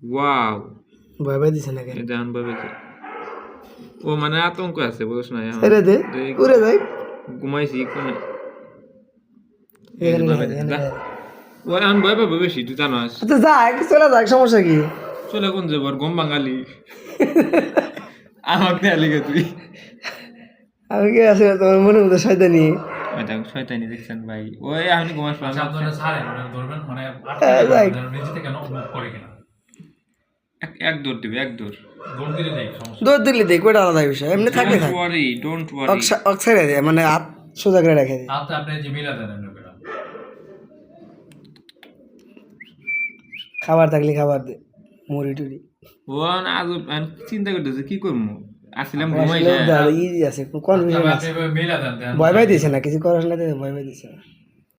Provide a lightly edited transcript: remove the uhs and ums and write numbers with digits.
Wow ভয় পাই দিছে না কেন? এটা আনভাবে ও মানে আতঙ্ক আছে বুঝছ না এখন ছেড়ে দে, উড়ে যাই। ঘুমাইছি কোনে এই যে এখানে ভাবে রেখে দে, এখানে যা রেখে দে। ও আমি ভয় পাবো বেশি তুই জানাস আচ্ছা যা, একটু চলে যাক, সমস্যা কি? চলে কোন যাবো আর গম বাঙালি আমাকে দেয়া লিখে তুই আমি কি আসলে তোমার মনে মতো শয়তানি? ওই দেখ শয়তানি দেখছেন ভাই ওই আমি ঘুমাস আপনারা ছাড়েন মানে ধরবেন মানে যাই। নিজে থেকে মুভ করে কিনা এক দৌড় দিবে এক দৌড় দৌড় দিলে দেখ সমস্যা দৌড় দিল্লি দেখ, ওটা আলাদা বিষয়, এমনি থাকলে থাক। ডোন্ট ওয়ারি ছেড়ে দে, মানে হাত সোজা করে রেখে দে। আপনি আপনি যে মিলা দেন এমনি করে খাবার থাকলে খাবার দে, মুড়ি টুড়ি। ও না আজ চিন্তা করতেছে কি করবো আসলাম আসলে ঘুমাইছে ইজি আছে, কোনো কনফিউশন আপনি আছে। এভাবে মিলা দেন ভয় পাই দিছে না, কিছু করার না, ভয় পাই দিছে না।